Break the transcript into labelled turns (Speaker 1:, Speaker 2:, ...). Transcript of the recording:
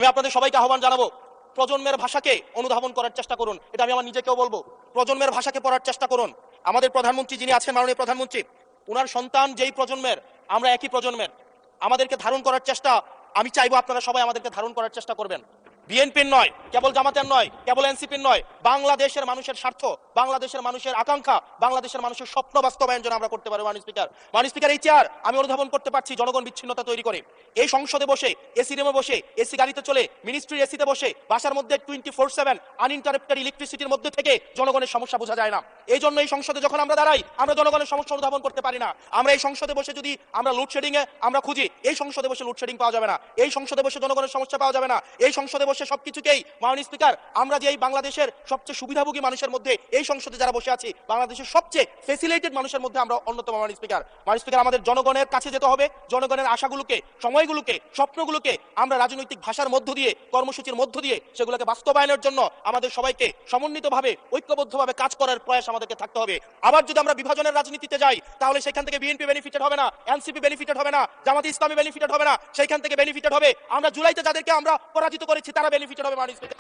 Speaker 1: আমি আপনাদের সবাইকে আহ্বান জানাবো, প্রজন্মের ভাষাকে অনুধাবন করার চেষ্টা করুন। এটা আমি আমার নিজেকেও বলবো, প্রজন্মের ভাষাকে পড়ার চেষ্টা করুন। আমাদের প্রধানমন্ত্রী যিনি আছেন, মাননীয় প্রধানমন্ত্রী, ওনার সন্তান যেই প্রজন্মের, আমরা একই প্রজন্মের, আমাদেরকে ধারণ করার চেষ্টা, আমি চাইবো আপনারা সবাই আমাদেরকে ধারণ করার চেষ্টা করবেন। বিএনপির নয়, কেবল জামাতের নয়, কেবল এনসিপির নয়, বাংলাদেশের মানুষের স্বার্থ, বাংলাদেশের মানুষের আকাঙ্ক্ষা, বাংলাদেশের মানুষের স্বপ্ন বাস্তবায়ন যেন আমরা করতে পারি। মাননীয় স্পিকার, এই চেয়ার আমি অনুধাবন করতে পারছি জনগণ বিচ্ছিন্নতা তৈরি করে। এই সংসদে বসে, এসি রুমে বসে, এসি গাড়িতে চলে, মিনিস্ট্রির এসিতে বসে, বাসার মধ্যে 24/7 আনইন্টারাপ্টেড ইলেকট্রিসিটির মধ্যে থেকে জনগণের সমস্যা বোঝা যায় না। এই জন্য এই সংসদে যখন আমরা দাঁড়াই, আমরা জনগণের সমস্যা অনুধাবন করতে পারি না। আমরা এই সংসদে বসে যদি আমরা লোডশেডিং এ আমরা খুঁজি, এই সংসদে বসে লোডশেডিং পাওয়া যাবে না, এই সংসদে বসে জনগণের সমস্যা পাওয়া যাবে না, এই সংসদে বসে সবকিছুকেই, মাননীয় স্পিকার, আমরা যে এই বাংলাদেশের সবচেয়ে সুবিধাভোগী মানুষের মধ্যে এই সংসদে যারা বসে আছি, বাংলাদেশের সবচেয়ে ফেসিলিটেড মানুষের মধ্যে আমরা অন্যতম। মাননীয় স্পিকার, আমাদের জনগণের কাছে যেতে হবে, জনগণের আশাগুলোকে, সময়গুলোকে, স্বপ্নগুলোকে আমরা রাজনৈতিক ভাষার মধ্য দিয়ে, কর্মসূচির মধ্য দিয়ে সেগুলোকে বাস্তবায়নের জন্য আমাদের সবাইকে সমন্বিতভাবে, ঐক্যবদ্ধভাবে কাজ করার প্রয়াস আমাদেরকে থাকতে হবে। আবার যদি আমরা বিভাজনের রাজনীতিতে যাই, তাহলে সেখান থেকে বিএনপি বেনিফিটেড হবে না, এনসিপি বেনিফিটেড হবে না, জামাতে ইসলামী বেনিফিটেড হবে না, সেইখান থেকে বেনিফিটেড হবে আমরা জুলাইতে যাদেরকে আমরা পরাজিত করেছি তারা বেনিফিটেড হবে। মাননীয় স্পিকার।